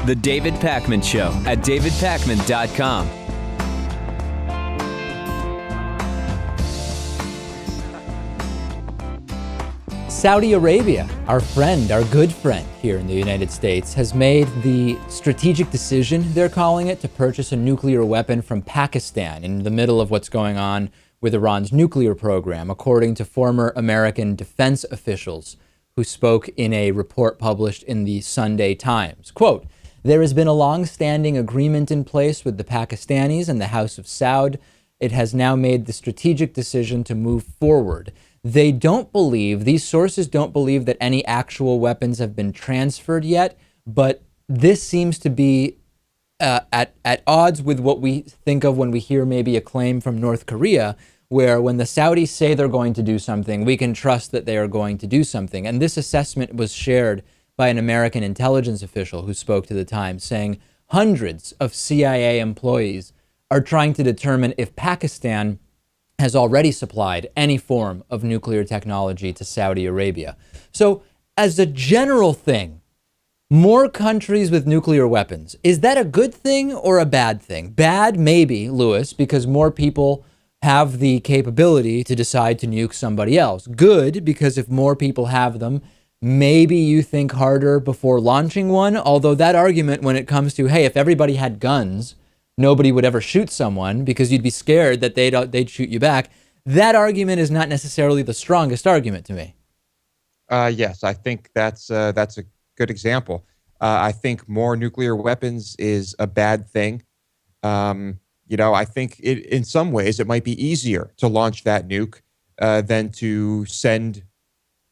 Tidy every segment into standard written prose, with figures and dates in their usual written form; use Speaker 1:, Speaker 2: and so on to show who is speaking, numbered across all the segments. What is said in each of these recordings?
Speaker 1: The David Pakman Show at davidpakman.com.
Speaker 2: Saudi Arabia, our friend, our good friend here in the United States, has made the strategic decision, they're calling it, to purchase a nuclear weapon from Pakistan in the middle of what's going on with Iran's nuclear program, according to former American defense officials who spoke in a report published in the Sunday Times. Quote, "There has been a long-standing agreement in place with the Pakistanis and the House of Saud. It has now made the strategic decision to move forward. They don't believe, these sources don't believe that any actual weapons have been transferred yet, but this seems to be at odds with what we think of when we hear maybe a claim from North Korea, where when the Saudis say they're going to do something, we can trust that they are going to do something." And this assessment was shared by an American intelligence official who spoke to the Times, saying hundreds of CIA employees are trying to determine if Pakistan has already supplied any form of nuclear technology to Saudi Arabia. So as a general thing, more countries with nuclear weapons, is that a good thing or a bad thing? Bad, maybe, Lewis, because more people have the capability to decide to nuke somebody else. Good, because if more people have them, maybe you think harder before launching one. Although that argument, when it comes to, hey, if everybody had guns, nobody would ever shoot someone because you'd be scared that they'd shoot you back. That argument is not necessarily the strongest argument to me.
Speaker 3: Yes, I think that's a good example. I think more nuclear weapons is a bad thing. I think in some ways it might be easier to launch that nuke than to send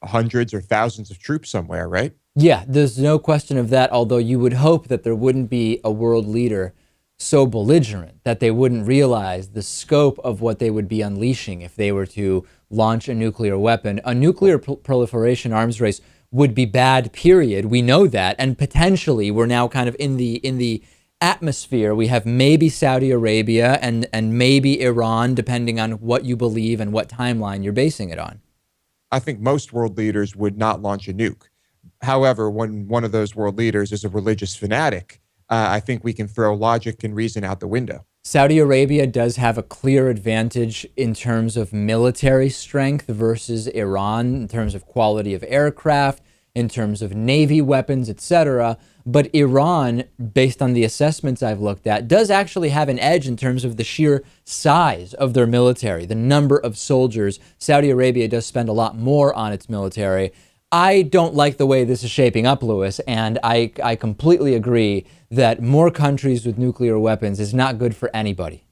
Speaker 3: hundreds or thousands of troops somewhere, right?
Speaker 2: Yeah, there's no question of that, although you would hope that there wouldn't be a world leader so belligerent that they wouldn't realize the scope of what they would be unleashing if they were to launch a nuclear weapon. A nuclear proliferation arms race would be bad, period. We know that. And potentially we're now kind of in the atmosphere. We have maybe Saudi Arabia and maybe Iran, depending on what you believe and what timeline you're basing it on.
Speaker 3: I think most world leaders would not launch a nuke. However, when one of those world leaders is a religious fanatic, I think we can throw logic and reason out the window.
Speaker 2: Saudi Arabia does have a clear advantage in terms of military strength versus Iran, in terms of quality of aircraft, in terms of Navy weapons, etc. But Iran, based on the assessments I've looked at, does actually have an edge in terms of the sheer size of their military, the number of soldiers. Saudi Arabia does spend a lot more on its military. I don't like the way this is shaping up, Lewis, and I completely agree that more countries with nuclear weapons is not good for anybody.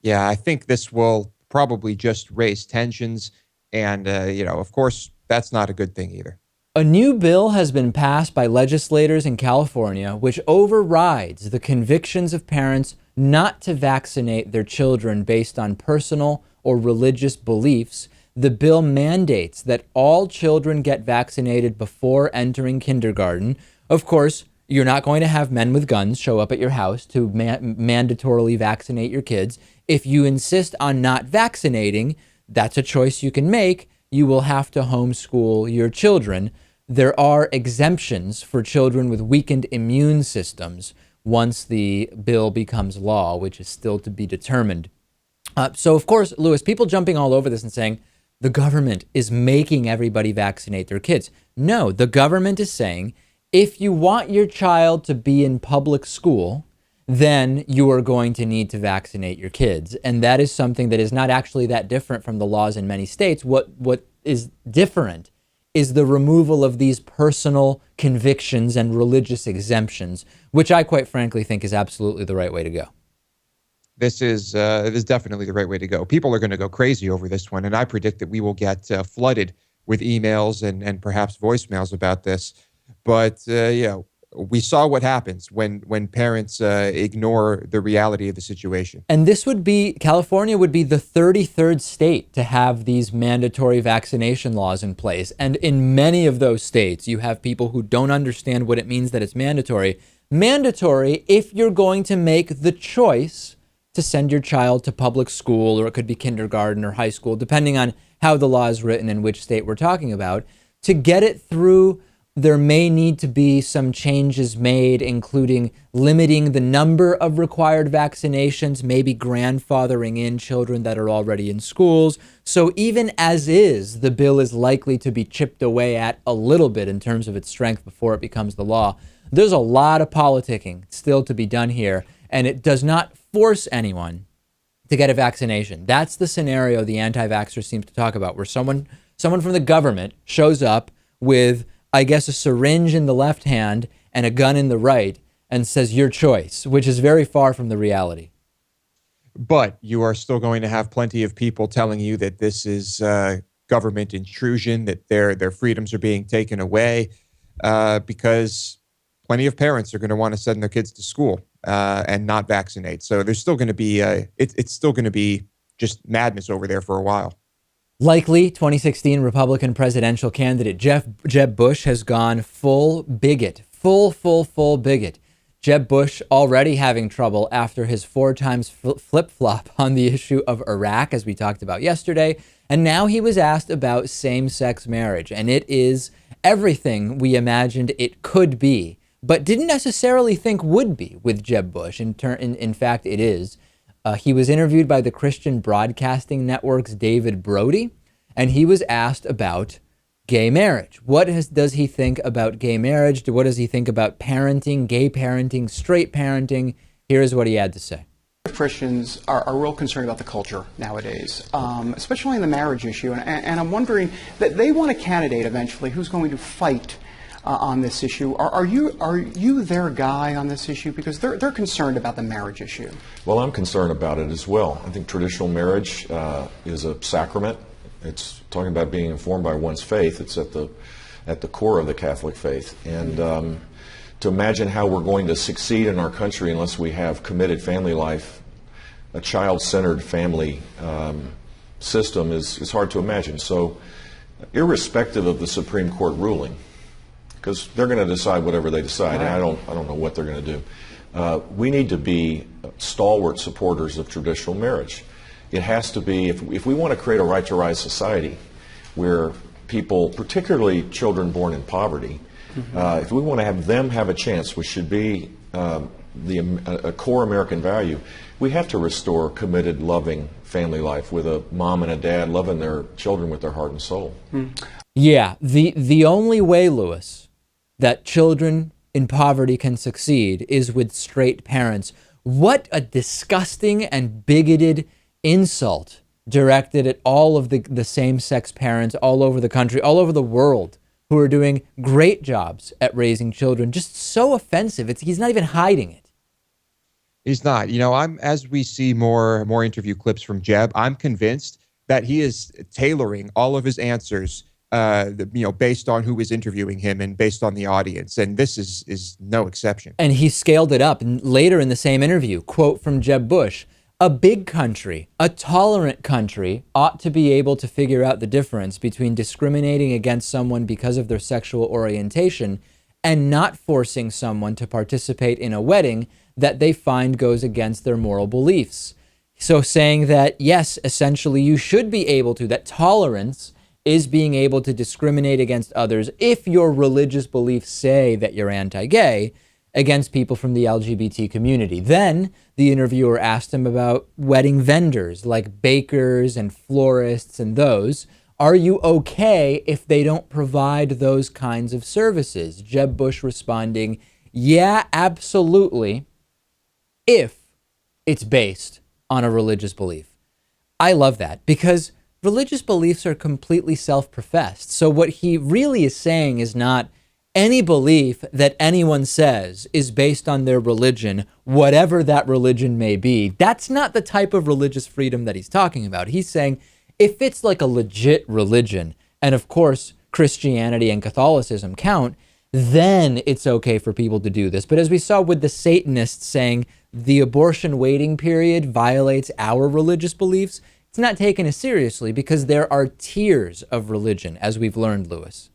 Speaker 3: Yeah, I think this will probably just raise tensions, and, of course, that's not a good thing either.
Speaker 2: A new bill has been passed by legislators in California which overrides the convictions of parents not to vaccinate their children based on personal or religious beliefs. The bill mandates that all children get vaccinated before entering kindergarten. Of course, you're not going to have men with guns show up at your house to mandatorily vaccinate your kids. If you insist on not vaccinating, that's a choice you can make. You will have to homeschool your children. There are exemptions for children with weakened immune systems once the bill becomes law, which is still to be determined. So, of course, Lewis, people jumping all over this and saying, the government is making everybody vaccinate their kids. No, the government is saying, if you want your child to be in public school, then you are going to need to vaccinate your kids. And that is something that is not actually that different from the laws in many states. What is different is the removal of these personal convictions and religious exemptions, which I quite frankly think is absolutely the right way to go.
Speaker 3: This is definitely the right way to go. People are going to go crazy over this one, and I predict that we will get flooded with emails and perhaps voicemails about this. But we saw what happens when parents ignore the reality of the situation.
Speaker 2: And California would be the 33rd state to have these mandatory vaccination laws in place. And in many of those states, you have people who don't understand what it means that it's mandatory. Mandatory if you're going to make the choice to send your child to public school, or it could be kindergarten or high school, depending on how the law is written and which state we're talking about, to get it through there may need to be some changes made, including limiting the number of required vaccinations, maybe grandfathering in children that are already in schools. So even as is, the bill is likely to be chipped away at a little bit in terms of its strength before it becomes the law. There's a lot of politicking still to be done here, and it does not force anyone to get a vaccination. That's the scenario the anti-vaxxer seems to talk about, where someone from the government shows up with, I guess, a syringe in the left hand and a gun in the right and says your choice, which is very far from the reality.
Speaker 3: But you are still going to have plenty of people telling you that this is government intrusion, that their freedoms are being taken away, because plenty of parents are going to want to send their kids to school and not vaccinate. So there's still going to be it's still going to be just madness over there for a while.
Speaker 2: Likely 2016 Republican presidential candidate Jeb Bush has gone full bigot, full bigot. Jeb Bush already having trouble after his 4 times flip-flop on the issue of Iraq, as we talked about yesterday. And now he was asked about same-sex marriage, and it is everything we imagined it could be, but didn't necessarily think would be with Jeb Bush. In fact, it is. He was interviewed by the Christian Broadcasting Network's David Brody, and he was asked about gay marriage. What does he think about gay marriage? What does he think about parenting, gay parenting, straight parenting? Here's what he had to say.
Speaker 4: Christians are real concerned about the culture nowadays, especially in the marriage issue. And I'm wondering that they want a candidate eventually who's going to fight on this issue. Are you their guy on this issue? Because they're concerned about the marriage issue.
Speaker 5: Well, I'm concerned about it as well. I think traditional marriage is a sacrament. It's talking about being informed by one's faith. It's at the core of the Catholic faith. And to imagine how we're going to succeed in our country unless we have committed family life, a child-centered family system is hard to imagine. So, irrespective of the Supreme Court ruling, because they're going to decide whatever they decide, and I don't know what they're going to do. We need to be stalwart supporters of traditional marriage. It has to be, if we want to create a right to rise society where people, particularly children born in poverty, if we want to have them have a chance, which should be a core American value, we have to restore committed, loving family life with a mom and a dad loving their children with their heart and soul.
Speaker 2: Yeah, the only way, Lewis, that children in poverty can succeed is with straight parents. What a disgusting and bigoted insult directed at all of the same-sex parents all over the country, all over the world, who are doing great jobs at raising children. Just so offensive. He's not even hiding it.
Speaker 3: He's not. You know, as we see more interview clips from Jeb, I'm convinced that he is tailoring all of his answers based on who is interviewing him and based on the audience. And this is no exception. And
Speaker 2: he scaled it up. And later in the same interview, quote from Jeb Bush, "A big country, a tolerant country, ought to be able to figure out the difference between discriminating against someone because of their sexual orientation and not forcing someone to participate in a wedding that they find goes against their moral beliefs." So saying that, yes, essentially you should be able to, that tolerance is being able to discriminate against others if your religious beliefs say that you're anti-gay, against people from the LGBT community. Then the interviewer asked him about wedding vendors like bakers and florists and those. Are you okay if they don't provide those kinds of services? Jeb Bush responding, yeah, absolutely, if it's based on a religious belief. I love that because religious beliefs are completely self-professed. So what he really is saying is not any belief that anyone says is based on their religion, whatever that religion may be. That's not the type of religious freedom that he's talking about. He's saying if it's like a legit religion, and of course Christianity and Catholicism count, then it's okay for people to do this. But as we saw with the Satanists saying the abortion waiting period violates our religious beliefs, it's not taken as seriously because there are tiers of religion, as we've learned, Lewis.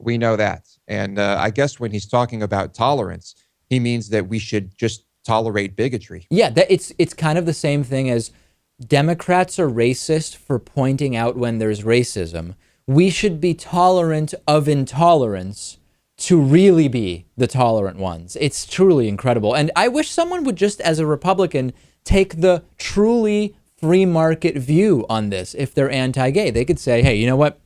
Speaker 3: We know that. And I guess when he's talking about tolerance, he means that we should just tolerate bigotry.
Speaker 2: Yeah, it's kind of the same thing as Democrats are racist for pointing out when there's racism. We should be tolerant of intolerance to really be the tolerant ones. It's truly incredible. And I wish someone would just, as a Republican, take the truly free market view on this. If they're anti-gay, they could say, hey, you know what?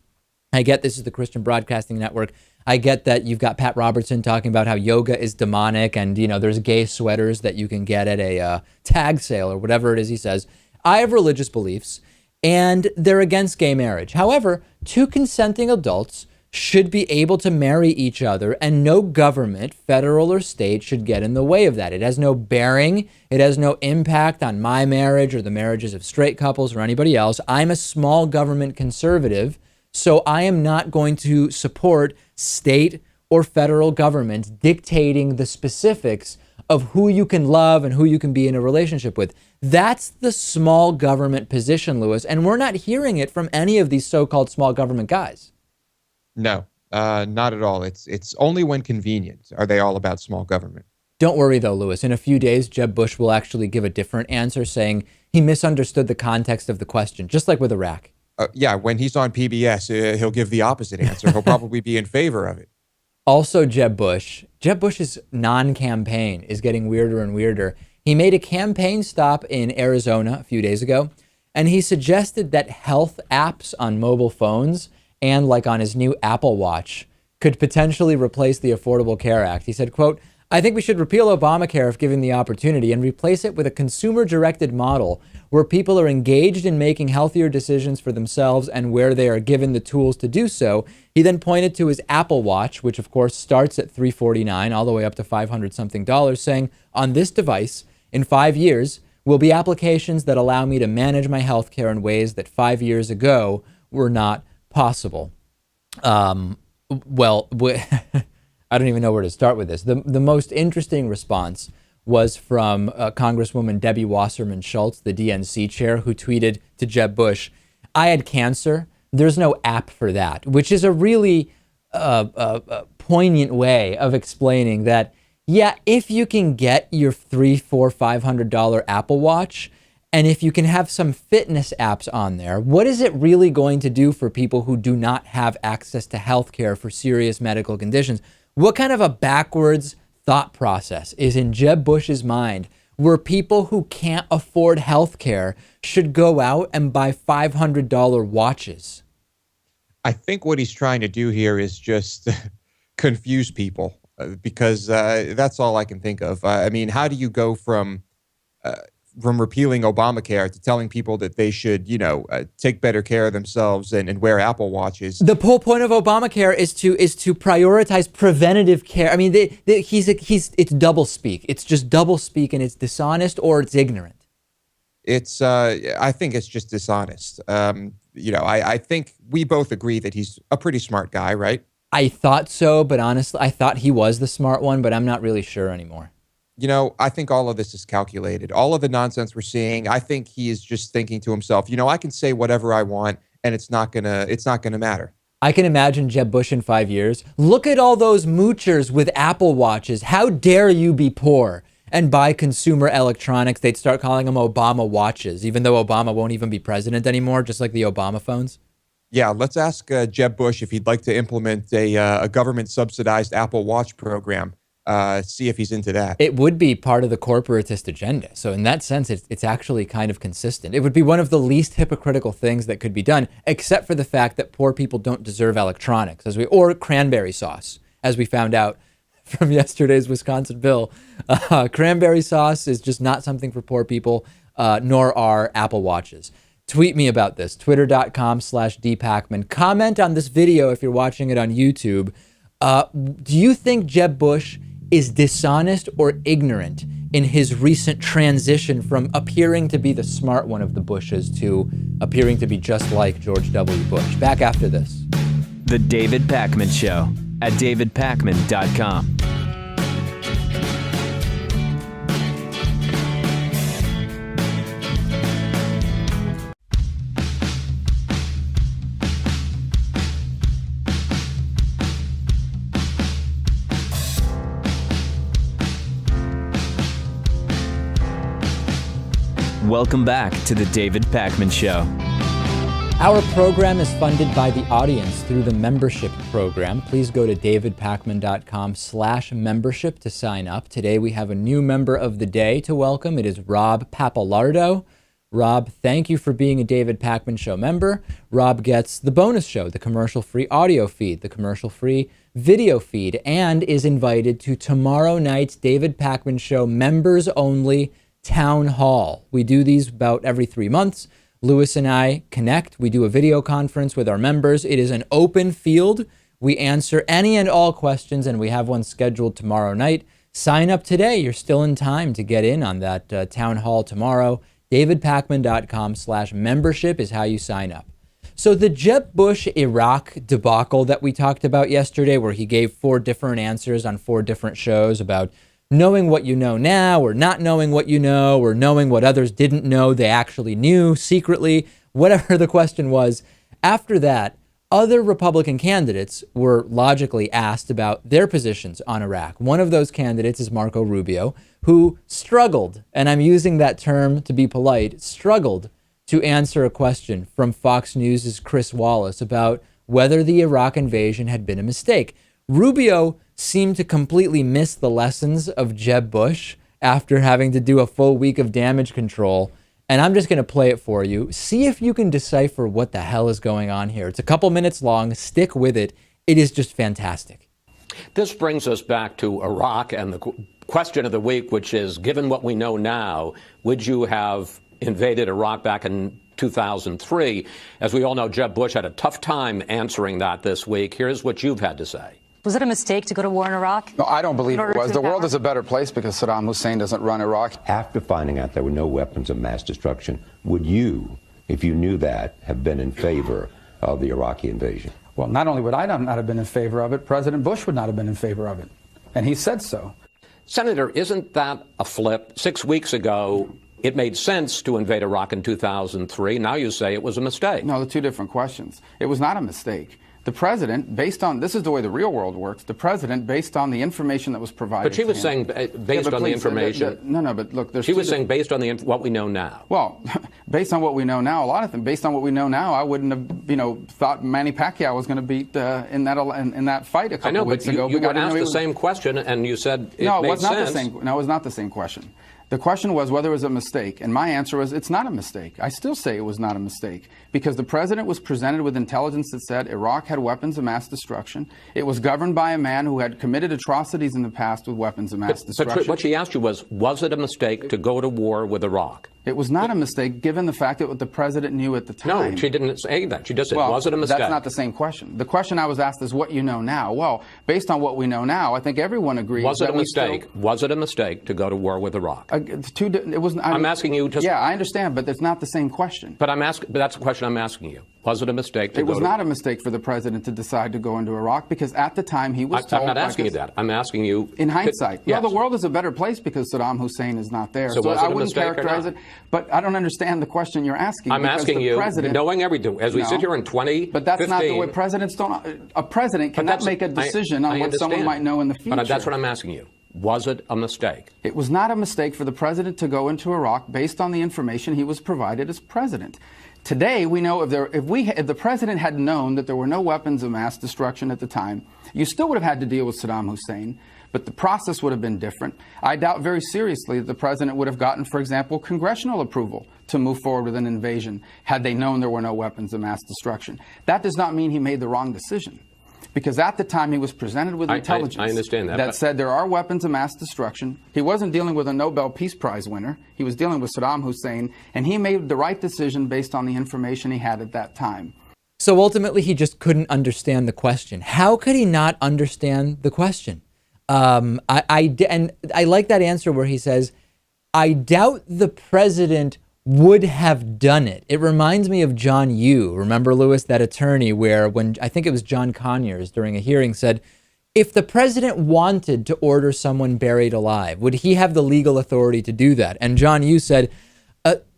Speaker 2: I get this is the Christian Broadcasting Network. I get that you've got Pat Robertson talking about how yoga is demonic and, there's gay sweaters that you can get at a tag sale or whatever it is he says. I have religious beliefs and they're against gay marriage. However, two consenting adults should be able to marry each other and no government, federal or state, should get in the way of that. It has no bearing. It has no impact on my marriage or the marriages of straight couples or anybody else. I'm a small government conservative, so I am not going to support state or federal government dictating the specifics of who you can love and who you can be in a relationship with. That's the small government position, Lewis, and we're not hearing it from any of these so-called small government guys.
Speaker 3: No, not at all. It's only when convenient are they all about small government.
Speaker 2: Don't worry, though, Lewis. In a few days, Jeb Bush will actually give a different answer, saying he misunderstood the context of the question, just like with Iraq.
Speaker 3: Yeah, when he's on PBS, he'll give the opposite answer. He'll probably be in favor of it.
Speaker 2: Also, Jeb Bush's non-campaign is getting weirder and weirder. He made a campaign stop in Arizona a few days ago, and he suggested that health apps on mobile phones and like on his new Apple Watch could potentially replace the Affordable Care Act. He said, quote, I think we should repeal Obamacare if given the opportunity and replace it with a consumer-directed model where people are engaged in making healthier decisions for themselves and where they are given the tools to do so. He then pointed to his Apple Watch, which of course starts at $349 all the way up to $500-something, saying, on this device, in 5 years, will be applications that allow me to manage my health care in ways that 5 years ago were not possible. I don't even know where to start with this. The most interesting response was from Congresswoman Debbie Wasserman Schultz, the DNC chair, who tweeted to Jeb Bush, I had cancer. There's no app for that, which is a really poignant way of explaining that, yeah, if you can get your $300, $400, $500 Apple Watch, and if you can have some fitness apps on there, what is it really going to do for people who do not have access to healthcare for serious medical conditions? What kind of a backwards thought process is in Jeb Bush's mind where people who can't afford healthcare should go out and buy $500 watches?
Speaker 3: I think what he's trying to do here is just confuse people because that's all I can think of. I mean, how do you go from repealing Obamacare to telling people that they should, take better care of themselves and wear Apple Watches?
Speaker 2: The whole point of Obamacare is to prioritize preventative care. I mean, it's double speak. It's just double speak, and it's dishonest or it's ignorant. I think it's just dishonest. I think we both agree that he's a pretty smart guy, right? I thought so, but honestly, I thought he was the smart one, but I'm not really sure anymore.
Speaker 3: I think all of this is calculated. All of the nonsense we're seeing, I think he is just thinking to himself, I can say whatever I want and it's not gonna matter.
Speaker 2: I can imagine Jeb Bush in 5 years. Look at all those moochers with Apple Watches. How dare you be poor and buy consumer electronics? They'd start calling them Obama watches, even though Obama won't even be president anymore, just like the Obama phones.
Speaker 3: Yeah, let's ask Jeb Bush if he'd like to implement a government-subsidized Apple Watch program. See if he's into that.
Speaker 2: It would be part of the corporatist agenda. So in that sense, it's actually kind of consistent. It would be one of the least hypocritical things that could be done, except for the fact that poor people don't deserve electronics, or cranberry sauce, as we found out from yesterday's Wisconsin bill. Cranberry sauce is just not something for poor people, nor are Apple Watches. Tweet me about this, twitter.com/dpacman. Comment on this video if you're watching it on YouTube. Do you think Jeb Bush is dishonest or ignorant in his recent transition from appearing to be the smart one of the Bushes to appearing to be just like George W. Bush? Back after this.
Speaker 1: The David Pakman Show at davidpakman.com. Welcome back to the David Pakman Show.
Speaker 2: Our program is funded by the audience through the membership program. Please go to davidpakman.com/membership to sign up. Today we have a new member of the day to welcome. It is Rob Pappalardo. Rob, thank you for being a David Pakman Show member. Rob gets the bonus show, the commercial-free audio feed, the commercial-free video feed, and is invited to tomorrow night's David Pakman Show members-only town hall. We do these about every 3 months. Lewis and I connect. We do a video conference with our members. It is an open field. We answer any and all questions, and we have one scheduled tomorrow night. Sign up today. You're still in time to get in on that town hall tomorrow. davidpakman.com/membership is how you sign up. So the Jeb Bush Iraq debacle that we talked about yesterday, where he gave 4 different answers on 4 different shows about knowing what you know now, or not knowing what you know, or knowing what others didn't know they actually knew secretly, whatever the question was. After that, other Republican candidates were logically asked about their positions on Iraq. One of those candidates is Marco Rubio, who struggled, and I'm using that term to be polite, struggled to answer a question from Fox News' Chris Wallace about whether the Iraq invasion had been a mistake. Rubio seemed to completely miss the lessons of Jeb Bush after having to do a full week of damage control. And I'm just going to play it for you. See if you can decipher what the hell is going on here. It's a couple minutes long. Stick with it. It is just fantastic.
Speaker 6: This brings us back to Iraq and the question of the week, which is, given what we know now, would you have invaded Iraq back in 2003? As we all know, Jeb Bush had a tough time answering that this week. Here's what you've had to say.
Speaker 7: Was it a mistake to go to war in Iraq?
Speaker 8: No, I don't believe it was. The world is a better place because Saddam Hussein doesn't run Iraq.
Speaker 9: After finding out there were no weapons of mass destruction, would you, if you knew that, have been in favor of the Iraqi invasion?
Speaker 8: Well, not only would I not have been in favor of it, President Bush would not have been in favor of it. And he said so.
Speaker 6: Senator, isn't that a flip? 6 weeks ago, it made sense to invade Iraq in 2003. Now you say it was a mistake.
Speaker 8: No, they're 2 different questions. It was not a mistake. The president, based on, this is the way the real world works, the president, based on the information that was provided
Speaker 6: But she was saying based on the information.
Speaker 8: No, but look, there's
Speaker 6: She was saying based on what we know now.
Speaker 8: Well, based on what we know now, a lot of things. Based on what we know now, I wouldn't have, thought Manny Pacquiao was going to beat in that fight a couple of weeks ago.
Speaker 6: You were asked the same question, and you said it made sense.
Speaker 8: No, it was not the same question. The question was whether it was a mistake, and my answer was it's not a mistake. I still say it was not a mistake because the president was presented with intelligence that said Iraq had weapons of mass destruction. It was governed by a man who had committed atrocities in the past with weapons of mass destruction.
Speaker 6: But what she asked you was it a mistake to go to war with Iraq?
Speaker 8: It was not a mistake given the fact that what the president knew at the time.
Speaker 6: No, she didn't say that. She just said, was it a mistake?
Speaker 8: That's not the same question. The question I was asked is what you know now. Well, based on what we know now, I think everyone agrees.
Speaker 6: Was it a mistake? Was it a mistake to go to war with Iraq?
Speaker 8: I'm
Speaker 6: asking you.
Speaker 8: Yeah, I understand, but it's not the same question.
Speaker 6: But that's the question I'm asking you. Was it a mistake to
Speaker 8: It was not a mistake for the president to decide to go into Iraq because at the time he was told.
Speaker 6: I'm not asking you that. I'm asking you.
Speaker 8: In hindsight.
Speaker 6: Yes.
Speaker 8: Well, the world is a better place because Saddam Hussein is not there.
Speaker 6: So was it
Speaker 8: I
Speaker 6: a
Speaker 8: wouldn't
Speaker 6: mistake
Speaker 8: characterize it. But I don't understand the question you're asking.
Speaker 6: I'm asking you, knowing everything, as we sit here in 2015.
Speaker 8: But that's not the way presidents don't. A president cannot make a decision on what someone might know in the future.
Speaker 6: But that's what I'm asking you. Was it a mistake?
Speaker 8: It was not a mistake for the president to go into Iraq based on the information he was provided as president. Today, we know if the president had known that there were no weapons of mass destruction at the time, you still would have had to deal with Saddam Hussein, but the process would have been different. I doubt very seriously that the president would have gotten, for example, congressional approval to move forward with an invasion had they known there were no weapons of mass destruction. That does not mean he made the wrong decision. Because at the time he was presented with intelligence
Speaker 6: I understand that
Speaker 8: said there are weapons of mass destruction. He wasn't dealing with a Nobel Peace Prize winner. He was dealing with Saddam Hussein, and he made the right decision based on the information he had at that time.
Speaker 2: So ultimately, he just couldn't understand the question. How could he not understand the question? I like that answer where he says, I doubt the president would have done it. It reminds me of John Yoo. Remember, Lewis, that attorney where when I think it was John Conyers during a hearing said, if the president wanted to order someone buried alive, would he have the legal authority to do that? And John Yoo said,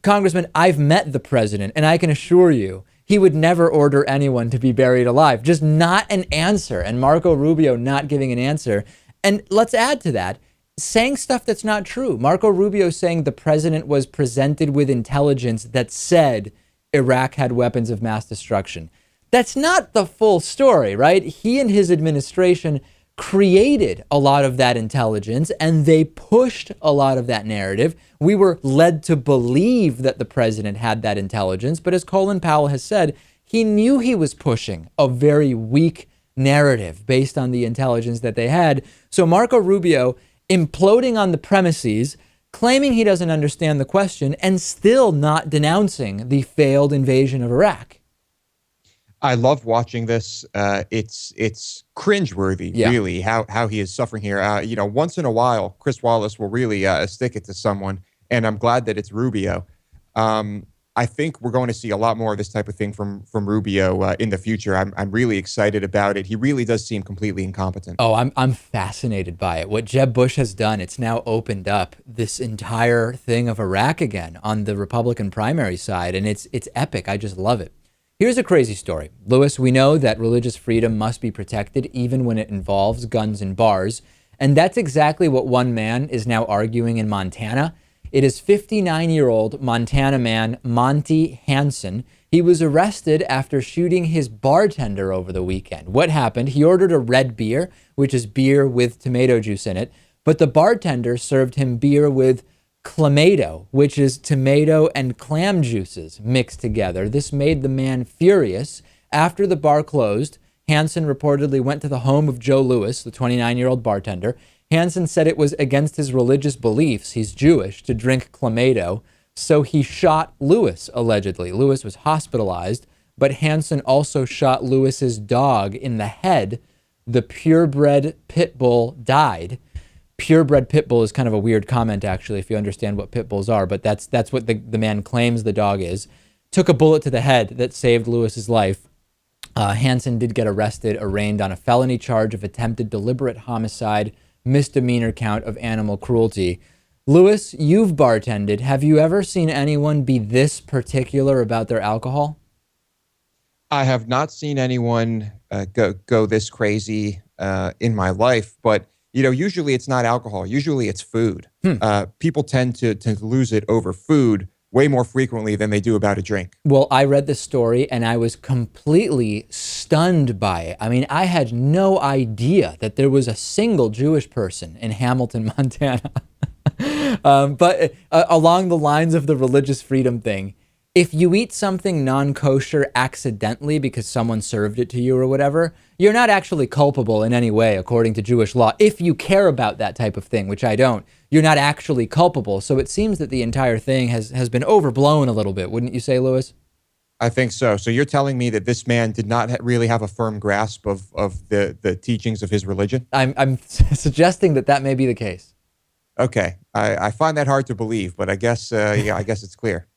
Speaker 2: Congressman, I've met the president, and I can assure you he would never order anyone to be buried alive. Just not an answer. And Marco Rubio not giving an answer. And let's add to that, saying stuff that's not true. Marco Rubio saying the president was presented with intelligence that said Iraq had weapons of mass destruction. That's not the full story, right? He and his administration created a lot of that intelligence, and they pushed a lot of that narrative. We were led to believe that the president had that intelligence, but as Colin Powell has said, he knew he was pushing a very weak narrative based on the intelligence that they had. So Marco Rubio imploding on the premises, claiming he doesn't understand the question, and still not denouncing the failed invasion of Iraq.
Speaker 3: I love watching this. It's cringeworthy, really, how he is suffering here. Once in a while, Chris Wallace will really stick it to someone, and I'm glad that it's Rubio. I think we're going to see a lot more of this type of thing from Rubio in the future. I'm really excited about it. He really does seem completely incompetent.
Speaker 2: Oh, I'm fascinated by it. What Jeb Bush has done, it's now opened up this entire thing of Iraq again on the Republican primary side, and it's epic. I just love it. Here's a crazy story. Lewis, we know that religious freedom must be protected even when it involves guns and bars. And that's exactly what one man is now arguing in Montana. It is 59-year-old Montana man Monty Hansen. He was arrested after shooting his bartender over the weekend. What happened? He ordered a red beer, which is beer with tomato juice in it. But the bartender served him beer with clamato, which is tomato and clam juices mixed together. This made the man furious. After the bar closed, Hansen reportedly went to the home of Joe Lewis, the 29-year-old bartender. Hansen said it was against his religious beliefs, he's Jewish, to drink clamato, so he shot Lewis, allegedly. Lewis was hospitalized, but Hansen also shot Lewis's dog in the head. The purebred pit bull died. Purebred pit bull is kind of a weird comment, actually, if you understand what pit bulls are, but that's what the man claims the dog is. Took a bullet to the head that saved Lewis's life. Hansen did get arrested, arraigned on a felony charge of attempted deliberate homicide, misdemeanor count of animal cruelty. Lewis, you've bartended. Have you ever seen anyone be this particular about their alcohol?
Speaker 3: I have not seen anyone go this crazy in my life, but usually it's not alcohol. Usually it's food. People tend to lose it over food way more frequently than they do about a drink.
Speaker 2: Well, I read this story and I was completely stunned by it. I mean, I had no idea that there was a single Jewish person in Hamilton, Montana. But along the lines of the religious freedom thing, if you eat something non-kosher accidentally because someone served it to you or whatever, you're not actually culpable in any way according to Jewish law. If you care about that type of thing, which I don't, you're not actually culpable. So it seems that the entire thing has been overblown a little bit, wouldn't you say, Lewis?
Speaker 3: I think so. So you're telling me that this man did not really have a firm grasp of the teachings of his religion?
Speaker 2: I'm suggesting that may be the case.
Speaker 3: Okay. I find that hard to believe, but I guess it's clear.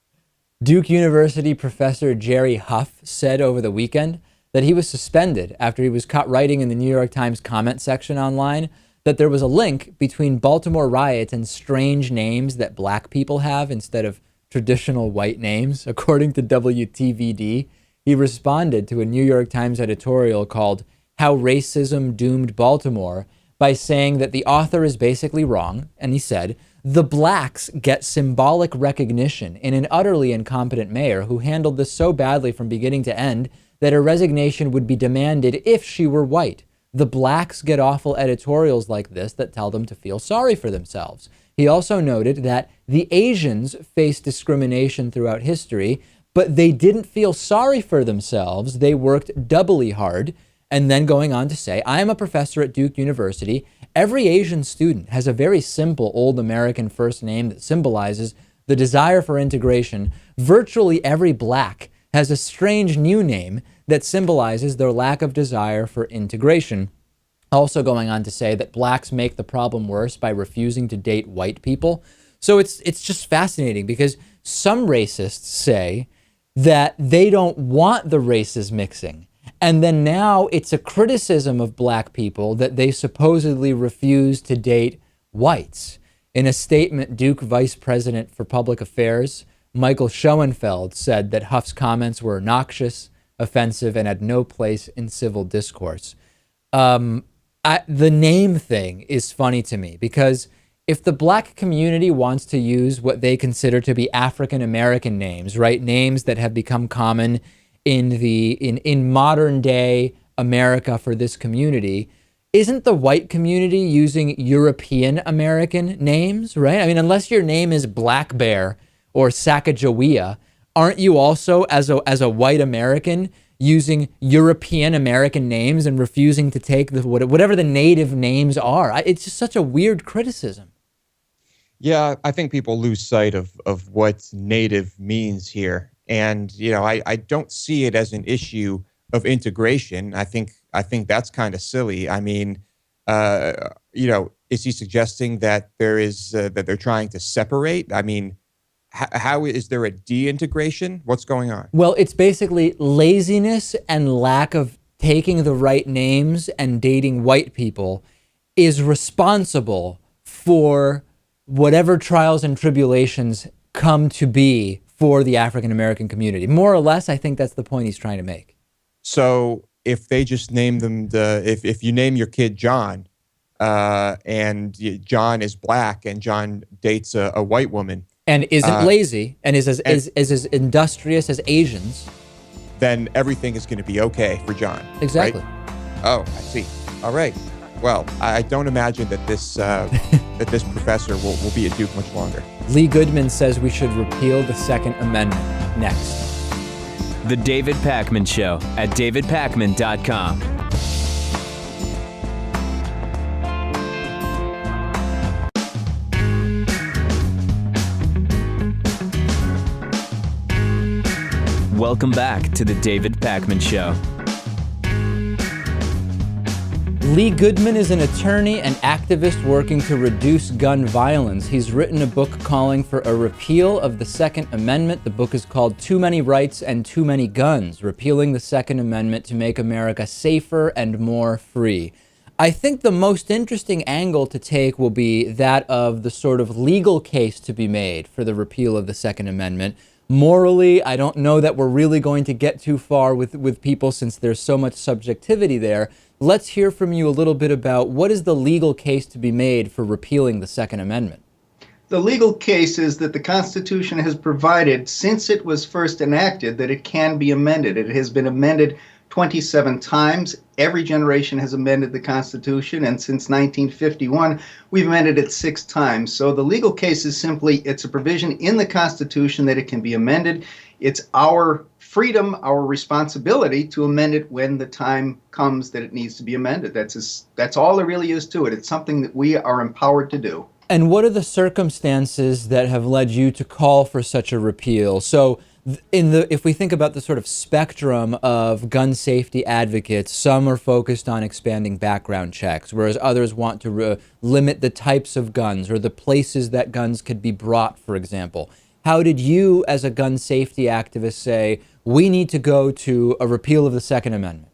Speaker 2: Duke University professor Jerry Hough said over the weekend that he was suspended after he was caught writing in the New York Times comment section online that there was a link between Baltimore riot and strange names that black people have instead of traditional white names. According to WTVD, he responded to a New York Times editorial called "How Racism Doomed Baltimore" by saying that the author is basically wrong, and he said, "The blacks get symbolic recognition in an utterly incompetent mayor who handled this so badly from beginning to end that a resignation would be demanded if she were white. The blacks get awful editorials like this that tell them to feel sorry for themselves." He also noted that the Asians faced discrimination throughout history, but they didn't feel sorry for themselves. They worked doubly hard. And then going on to say, "I am a professor at Duke University. Every Asian student has a very simple old American first name that symbolizes the desire for integration. Virtually every black has a strange new name that symbolizes their lack of desire for integration." Also going on to say that blacks make the problem worse by refusing to date white people. So it's just fascinating because some racists say that they don't want the races mixing. And then now it's a criticism of black people that they supposedly refuse to date whites. In a statement, Duke Vice President for Public Affairs, Michael Schoenfeld, said that Hough's comments were noxious, offensive, and had no place in civil discourse. The name thing is funny to me because if the black community wants to use what they consider to be African American names, right? Names that have become common in modern day America for this community, isn't the white community using European American names, right? I mean, unless your name is Black Bear or Sacagawea, aren't you also, as a white American, using European American names and refusing to take whatever the native names are? It's just such a weird criticism.
Speaker 3: Yeah, I think people lose sight of what native means here. And, I don't see it as an issue of integration. I think that's kind of silly. I mean, is he suggesting that that they're trying to separate? I mean, how is there a de-integration? What's going on?
Speaker 2: Well, it's basically laziness and lack of taking the right names and dating white people is responsible for whatever trials and tribulations come to be for the African American community. More or less, I think that's the point he's trying to make.
Speaker 3: So if they just name them if you name your kid John, and John is black and John dates a white woman
Speaker 2: and isn't lazy and is as industrious as Asians,
Speaker 3: then everything is going to be okay for John.
Speaker 2: Exactly.
Speaker 3: Right? Oh, I see. All right. Well, I don't imagine that this that this professor will be at Duke much longer.
Speaker 2: Lee Goodman says we should repeal the Second Amendment. Next.
Speaker 1: The David Pakman Show at davidpakman.com. Welcome back to the David Pakman Show.
Speaker 2: Lee Goodman is an attorney and activist working to reduce gun violence. He's written a book calling for a repeal of the Second Amendment. The book is called Too Many Rights and Too Many Guns, Repealing the Second Amendment to Make America Safer and More Free. I think the most interesting angle to take will be that of the sort of legal case to be made for the repeal of the Second Amendment. Morally, I don't know that we're really going to get too far with people since there's so much subjectivity there. Let's hear from you a little bit about what is the legal case to be made for repealing the Second Amendment.
Speaker 10: The legal case is that the Constitution has provided, since it was first enacted, that it can be amended. It has been amended 27 times. Every generation has amended the Constitution, and since 1951, we've amended it 6 times. So the legal case is simply, it's a provision in the Constitution that it can be amended. It's our freedom, our responsibility to amend it when the time comes that it needs to be amended. That's all there really is to it. It's something that we are empowered to do.
Speaker 2: And what are the circumstances that have led you to call for such a repeal? So if we think about the sort of spectrum of gun safety advocates, some are focused on expanding background checks, whereas others want to limit the types of guns or the places that guns could be brought, for example. How did you, as a gun safety activist, say, we need to go to a repeal of the Second Amendment?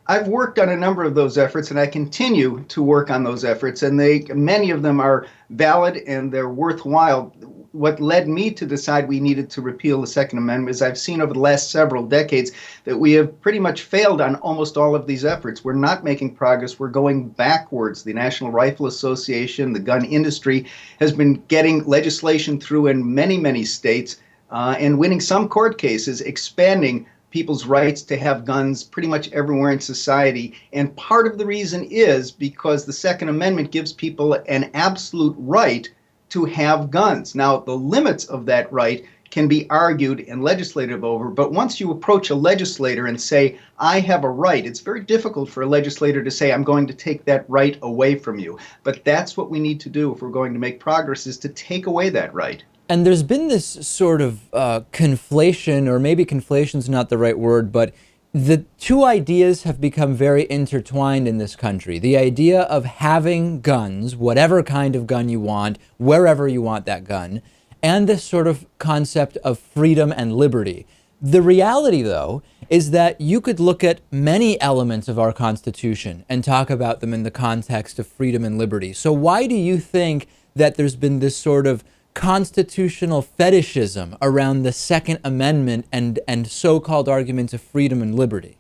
Speaker 10: I've worked on a number of those efforts, and I continue to work on those efforts, and many of them are valid and they're worthwhile. What led me to decide we needed to repeal the Second Amendment is I've seen over the last several decades that we have pretty much failed on almost all of these efforts. We're not making progress. We're going backwards. The National Rifle Association, the gun industry, has been getting legislation through in many, many states and winning some court cases, expanding people's rights to have guns pretty much everywhere in society. And part of the reason is because the Second Amendment gives people an absolute right to have guns. Now, the limits of that right can be argued and legislated over, but once you approach a legislator and say, I have a right, it's very difficult for a legislator to say, I'm going to take that right away from you. But that's what we need to do if we're going to make progress, is to take away that right.
Speaker 2: And there's been this sort of conflation, or maybe conflation's not the right word, but the two ideas have become very intertwined in this country. The idea of having guns, whatever kind of gun you want, wherever you want that gun, and this sort of concept of freedom and liberty. The reality, though, is that you could look at many elements of our Constitution and talk about them in the context of freedom and liberty. So why do you think that there's been this sort of constitutional fetishism around the Second Amendment and so-called arguments of freedom and liberty?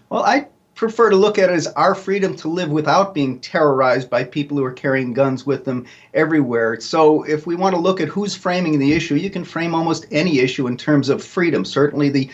Speaker 10: Well, I prefer to look at it as our freedom to live without being terrorized by people who are carrying guns with them everywhere. So if we want to look at who's framing the issue, you can frame almost any issue in terms of freedom. Certainly the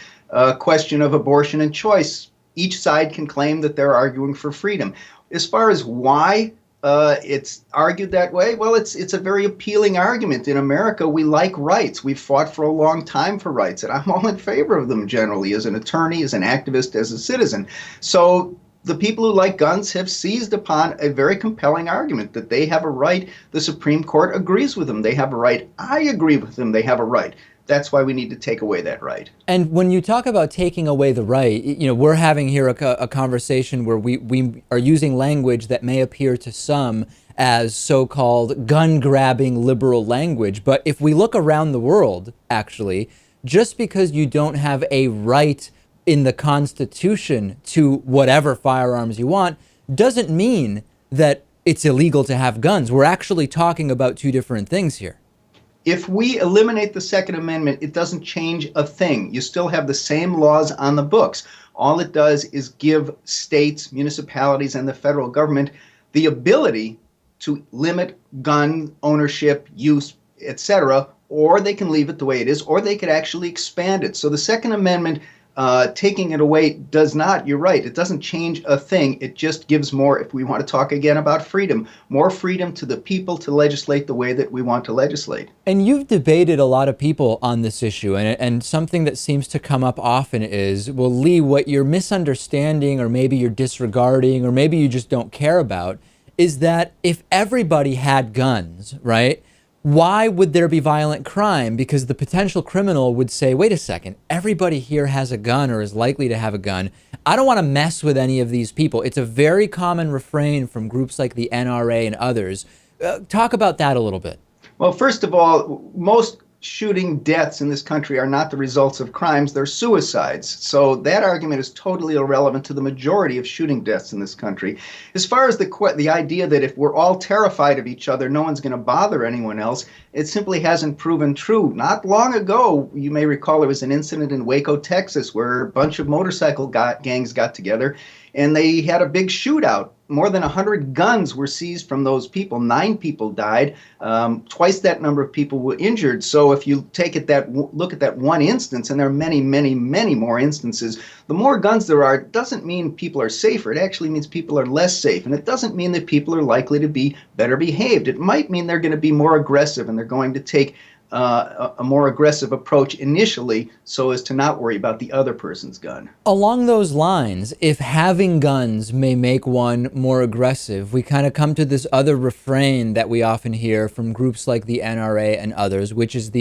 Speaker 10: question of abortion and choice, each side can claim that they're arguing for freedom. As far as why it's argued that way, well, it's a very appealing argument. In America, we like rights. We've fought for a long time for rights, and I'm all in favor of them generally, as an attorney, as an activist, as a citizen. So the people who like guns have seized upon a very compelling argument that they have a right. The Supreme Court agrees with them. They have a right. I agree with them. They have a right. That's why we need to take away that right.
Speaker 2: And when you talk about taking away the right, we're having here a conversation where we are using language that may appear to some as so-called gun-grabbing liberal language. But if we look around the world, actually, just because you don't have a right in the Constitution to whatever firearms you want, doesn't mean that it's illegal to have guns. We're actually talking about two different things here.
Speaker 10: If we eliminate the Second Amendment, it doesn't change a thing. You still have the same laws on the books. All it does is give states, municipalities, and the federal government the ability to limit gun ownership, use, etc., or they can leave it the way it is, or they could actually expand it. So the Second Amendment, taking it away does not, you're right, it doesn't change a thing. It just gives more, if we want to talk again about freedom, more freedom to the people to legislate the way that we want to legislate.
Speaker 2: And you've debated a lot of people on this issue, and something that seems to come up often is, well, Lee, what you're misunderstanding, or maybe you're disregarding, or maybe you just don't care about, is that if everybody had guns, right, why would there be violent crime? Because the potential criminal would say, wait a second, everybody here has a gun or is likely to have a gun. I don't want to mess with any of these people. It's a very common refrain from groups like the NRA and others. Talk about that a little bit.
Speaker 10: Well, first of all, most shooting deaths in this country are not the results of crimes, they're suicides. So that argument is totally irrelevant to the majority of shooting deaths in this country. As far as the idea that if we're all terrified of each other, no one's going to bother anyone else, it simply hasn't proven true. Not long ago, you may recall, there was an incident in Waco, Texas, where a bunch of motorcycle gangs got together and they had a big shootout. More than 100 guns were seized from those people. 9 people died. Twice that number of people were injured. So if you look at that one instance, and there are many, many, many more instances, the more guns there are, it doesn't mean people are safer. It actually means people are less safe. And it doesn't mean that people are likely to be better behaved. It might mean they're going to be more aggressive, and they're going to take a more aggressive approach initially so as to not worry about the other person's gun.
Speaker 2: Along those lines, if having guns may make one more aggressive, we kind of come to this other refrain that we often hear from groups like the NRA and others, which is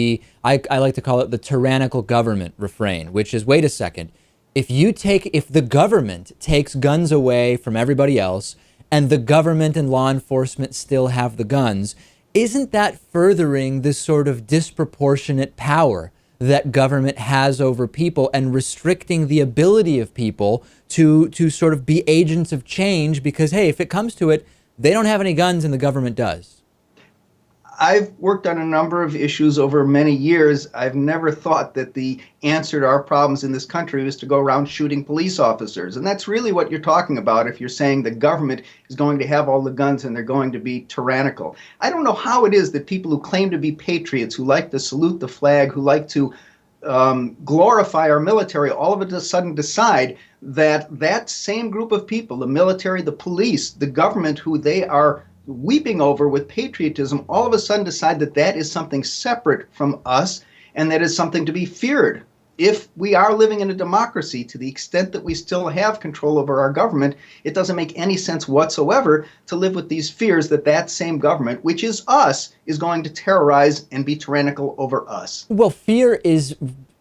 Speaker 2: I like to call it the tyrannical government refrain, which is, wait a second, if the government takes guns away from everybody else and the government and law enforcement still have the guns, isn't that furthering this sort of disproportionate power that government has over people and restricting the ability of people to sort of be agents of change? Because, hey, if it comes to it, they don't have any guns and the government does.
Speaker 10: I've worked on a number of issues over many years. I've never thought that the answer to our problems in this country was to go around shooting police officers. And that's really what you're talking about if you're saying the government is going to have all the guns and they're going to be tyrannical. I don't know how it is that people who claim to be patriots, who like to salute the flag, who like to glorify our military, all of a sudden decide that that same group of people, the military, the police, the government, who they are weeping over with patriotism, all of a sudden decide that that is something separate from us and that is something to be feared. If we are living in a democracy, to the extent that we still have control over our government, it doesn't make any sense whatsoever to live with these fears that that same government, which is us, is going to terrorize and be tyrannical over us.
Speaker 2: Well, fear is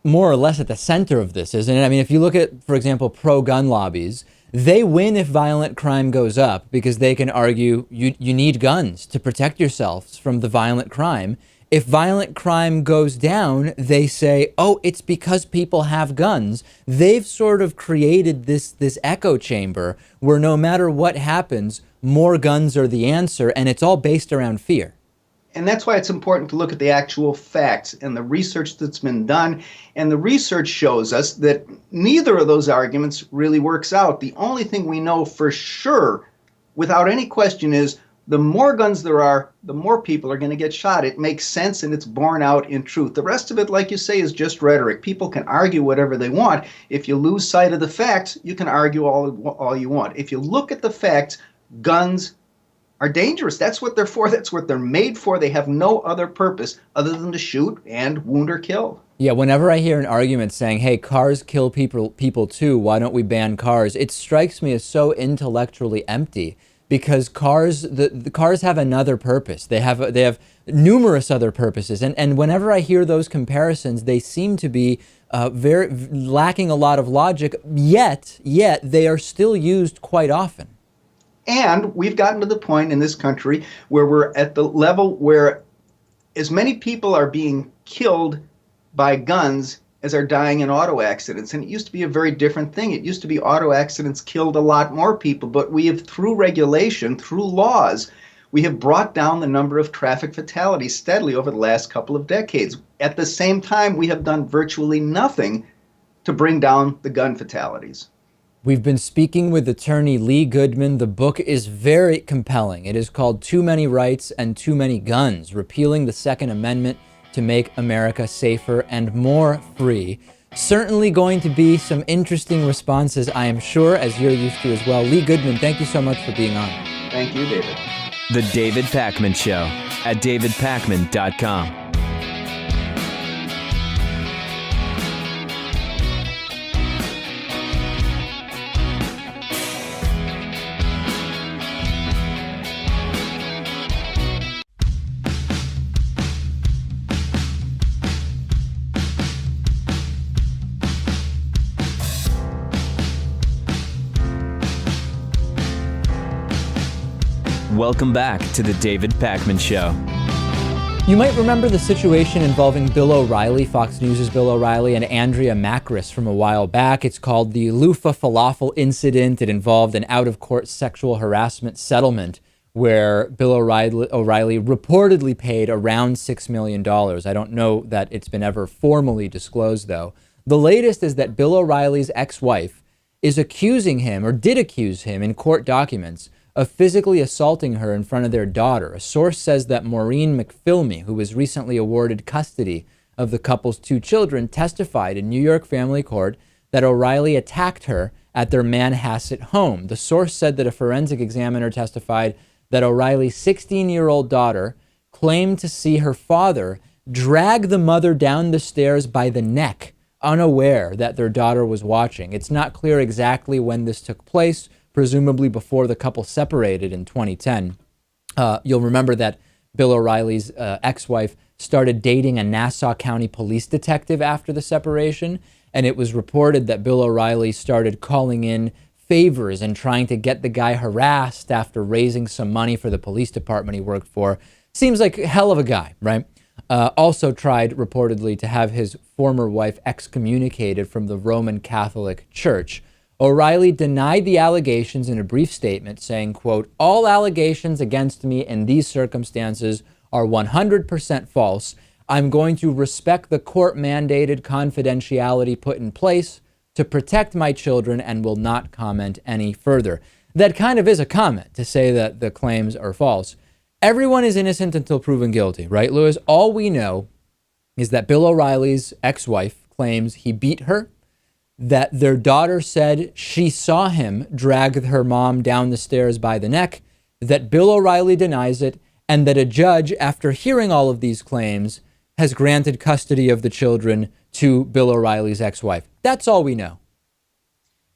Speaker 2: more or less at the center of this, isn't it? I mean, if you look at, for example, pro-gun lobbies, they win if violent crime goes up because they can argue you need guns to protect yourselves from the violent crime. If violent crime goes down, they say, oh, it's because people have guns. They've sort of created this echo chamber where no matter what happens, more guns are the answer, and it's all based around fear.
Speaker 10: And that's why it's important to look at the actual facts and the research that's been done. And the research shows us that neither of those arguments really works out. The only thing we know for sure, without any question, is the more guns there are, the more people are going to get shot. It makes sense and it's borne out in truth. The rest of it, like you say, is just rhetoric. People can argue whatever they want. If you lose sight of the facts, you can argue all you want. If you look at the facts, guns are dangerous. That's what they're for. That's what they're made for. They have no other purpose other than to shoot and wound or kill.
Speaker 2: Yeah, whenever I hear an argument saying, hey, cars kill people too, why don't we ban cars? It strikes me as so intellectually empty, because the cars have another purpose. They have numerous other purposes. And whenever I hear those comparisons, they seem to be very lacking a lot of logic, yet they are still used quite often.
Speaker 10: And we've gotten to the point in this country where we're at the level where as many people are being killed by guns as are dying in auto accidents. And it used to be a very different thing. It used to be auto accidents killed a lot more people, but we have, through regulation, through laws, we have brought down the number of traffic fatalities steadily over the last couple of decades. At the same time, we have done virtually nothing to bring down the gun fatalities.
Speaker 2: We've been speaking with attorney Lee Goodman. The book is very compelling. It is called Too Many Rights and Too Many Guns, Repealing the Second Amendment to Make America Safer and More Free. Certainly going to be some interesting responses, I am sure, as you're used to as well. Lee Goodman, thank you so much for being on.
Speaker 10: Thank you, David.
Speaker 1: The David Pakman Show at davidpakman.com. Welcome back to the David Pakman Show.
Speaker 2: You might remember the situation involving Bill O'Reilly, Fox News' Bill O'Reilly, and Andrea Macris from a while back. It's called the Loofah Falafel incident. It involved an out-of-court sexual harassment settlement where Bill O'Reilly reportedly paid around $6 million. I don't know that it's been ever formally disclosed, though. The latest is that Bill O'Reilly's ex-wife is accusing him, or did accuse him in court documents, of physically assaulting her in front of their daughter. A source says that Maureen McPhilmy, who was recently awarded custody of the couple's 2 children, testified in New York family court that O'Reilly attacked her at their Manhasset home. The source said that a forensic examiner testified that O'Reilly's 16-year-old daughter claimed to see her father drag the mother down the stairs by the neck, unaware that their daughter was watching. It's not clear exactly when this took place, presumably before the couple separated in 2010. You'll remember that Bill O'Reilly's ex-wife started dating a Nassau County police detective after the separation, and it was reported that Bill O'Reilly started calling in favors and trying to get the guy harassed after raising some money for the police department he worked for. Seems like a hell of a guy, right? Also tried reportedly to have his former wife excommunicated from the Roman Catholic Church. O'Reilly denied the allegations in a brief statement saying, quote, "All allegations against me in these circumstances are 100% false. I'm going to respect the court-mandated confidentiality put in place to protect my children and will not comment any further." That kind of is a comment to say that the claims are false. Everyone is innocent until proven guilty, right, Lewis? All we know is that Bill O'Reilly's ex-wife claims he beat her, that their daughter said she saw him drag her mom down the stairs by the neck, that Bill O'Reilly denies it, and that a judge, after hearing all of these claims, has granted custody of the children to Bill O'Reilly's ex-wife. That's all we know.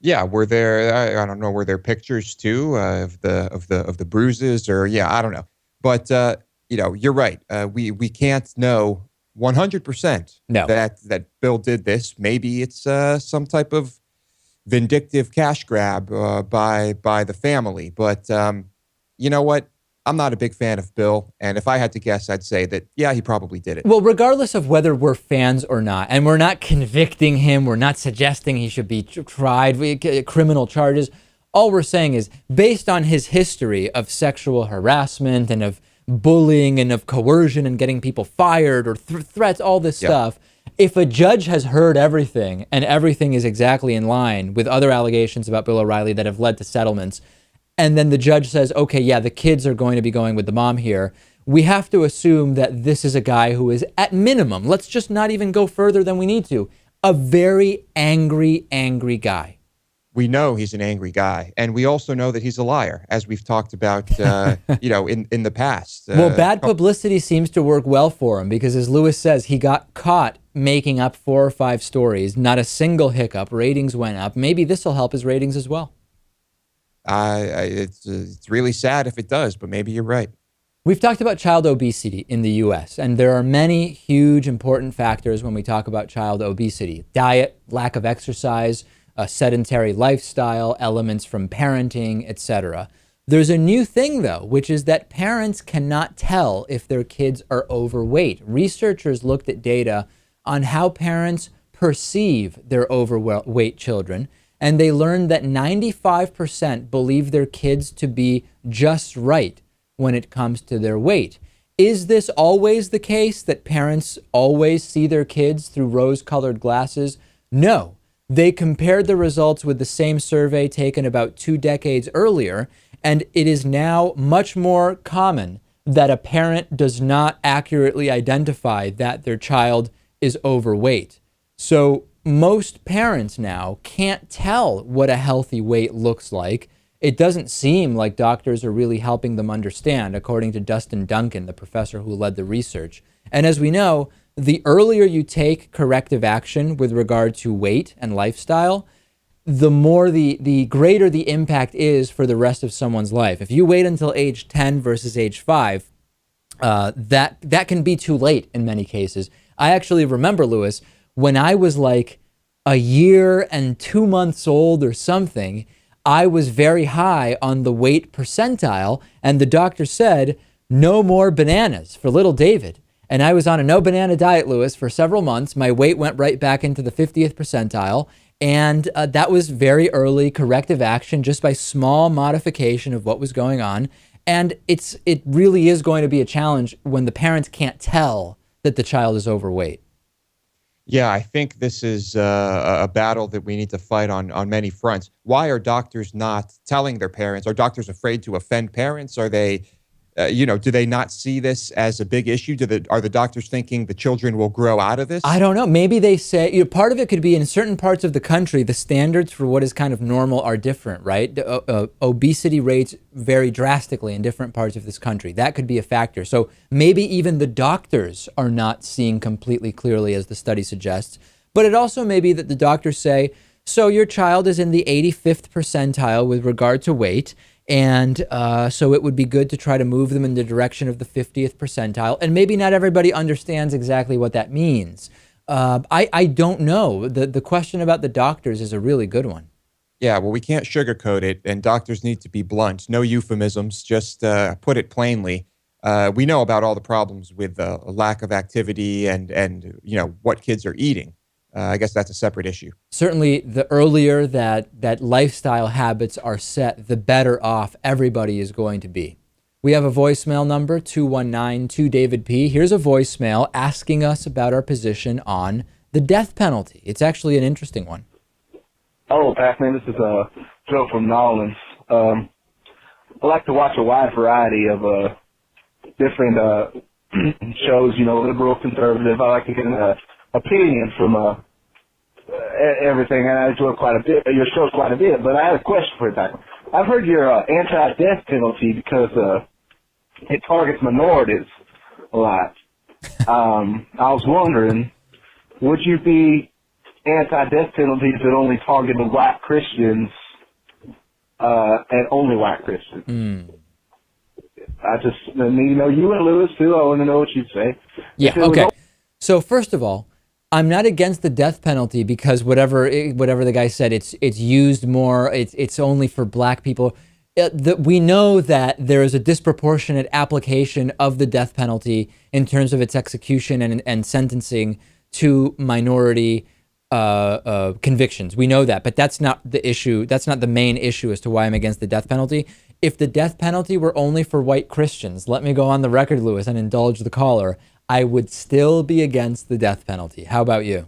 Speaker 3: Yeah, were there? I don't know. Were there pictures too of the bruises, or I don't know. But you're right. We can't know 100% that Bill did this. Maybe it's some type of vindictive cash grab by the family. But you know what? I'm not a big fan of Bill. And if I had to guess, I'd say that, he probably did it.
Speaker 2: Well, regardless of whether we're fans or not, and we're not convicting him, we're not suggesting he should be tried with criminal charges. All we're saying is, based on his history of sexual harassment and of bullying and of coercion and getting people fired or threats, all this stuff. If a judge has heard everything and everything is exactly in line with other allegations about Bill O'Reilly that have led to settlements, and then the judge says, okay, yeah, the kids are going to be going with the mom here, we have to assume that this is a guy who is, at minimum, let's just not even go further than we need to, a very angry, angry guy.
Speaker 3: We know he's an angry guy, and we also know that he's a liar, as we've talked about, in the past.
Speaker 2: Well, bad publicity seems to work well for him because, as Lewis says, he got caught making up 4 or 5 stories, not a single hiccup. Ratings went up. Maybe this will help his ratings as well.
Speaker 3: It's really sad if it does, but maybe you're right.
Speaker 2: We've talked about child obesity in the U.S., and there are many huge important factors when we talk about child obesity. Diet, lack of exercise, a sedentary lifestyle, elements from parenting, etc. There's a new thing, though, which is that parents cannot tell if their kids are overweight. Researchers looked at data on how parents perceive their overweight children, and they learned that 95% believe their kids to be just right when it comes to their weight. Is this always the case, that parents always see their kids through rose-colored glasses? No. They compared the results with the same survey taken about 2 decades earlier, and it is now much more common that a parent does not accurately identify that their child is overweight. So most parents now can't tell what a healthy weight looks like. It doesn't seem like doctors are really helping them understand, according to Dustin Duncan, the professor who led the research. And as we know, the earlier you take corrective action with regard to weight and lifestyle, the greater the impact is for the rest of someone's life. If you wait until age 10 versus age 5, that can be too late in many cases. I actually remember, Lewis, when I was like a year and 2 months old or something, I was very high on the weight percentile, and the doctor said, no more bananas for little David. And I was on a no banana diet, Lewis, for several months. My weight went right back into the 50th percentile. And that was very early corrective action, just by small modification of what was going on. And it really is going to be a challenge when the parents can't tell that the child is overweight.
Speaker 3: Yeah, I think this is a battle that we need to fight on many fronts. Why are doctors not telling their parents? Are doctors afraid to offend parents? Are they, do they not see this as a big issue? Are the doctors thinking the children will grow out of this?
Speaker 2: I don't know. Maybe they say, part of it could be in certain parts of the country, the standards for what is kind of normal are different, right? Obesity rates vary drastically in different parts of this country. That could be a factor. So maybe even the doctors are not seeing completely clearly, as the study suggests. But it also may be that the doctors say, so your child is in the 85th percentile with regard to weight, and so it would be good to try to move them in the direction of the 50th percentile. And maybe not everybody understands exactly what that means. I don't know. The question about the doctors is a really good one.
Speaker 3: Yeah, well, we can't sugarcoat it, and doctors need to be blunt. No euphemisms, just put it plainly. We know about all the problems with a lack of activity and what kids are eating. I guess that's a separate issue. Certainly,
Speaker 2: the earlier that lifestyle habits are set, the better off everybody is going to be. We have a voicemail number, 219-2-DAVID-P. Here's a voicemail asking us about our position on the death penalty. It's actually an interesting one.
Speaker 11: Oh, Pac-Man, this is Joe from Nolans. I like to watch a wide variety of different shows, liberal, conservative. I like to get an opinion from everything, and I enjoy quite a bit, your show quite a bit, but I had a question for you, Pac-Man. I've heard you're anti-death penalty because it targets minorities a lot. I was wondering, would you be anti-death penalties that only targeted white Christians and only white Christians? I just, you and Lewis too, I want to know what you'd say.
Speaker 2: Yeah, okay. So first of all, I'm not against the death penalty because whatever the guy said, it's used more, it's only for black people. We know that there is a disproportionate application of the death penalty in terms of its execution and sentencing to minority convictions. We know that, but that's not the issue. That's not the main issue as to why I'm against the death penalty. if the death penalty were only for white Christians, let me go on the record, Lewis, and indulge the caller, I would still be against the death penalty. How about you?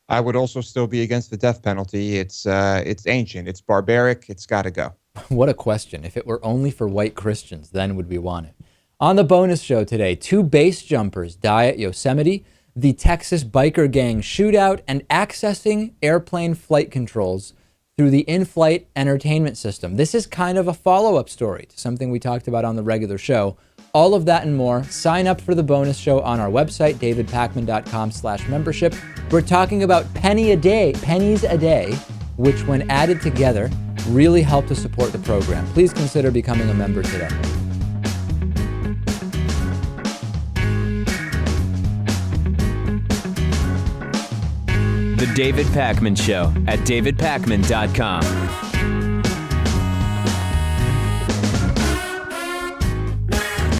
Speaker 3: I would also still be against the death penalty. It's ancient. It's barbaric. It's got to go.
Speaker 2: What a question. If it were only for white Christians, then would we want it? On the bonus show today, 2 base jumpers die at Yosemite, the Texas biker gang shootout, and accessing airplane flight controls through the in-flight entertainment system. This is kind of a follow-up story to something we talked about on the regular show. All of that and more. Sign up for the bonus show on our website, davidpakman.com/membership. We're talking about pennies a day, which when added together really help to support the program. Please consider becoming a member today.
Speaker 1: The David Pakman Show at davidpakman.com.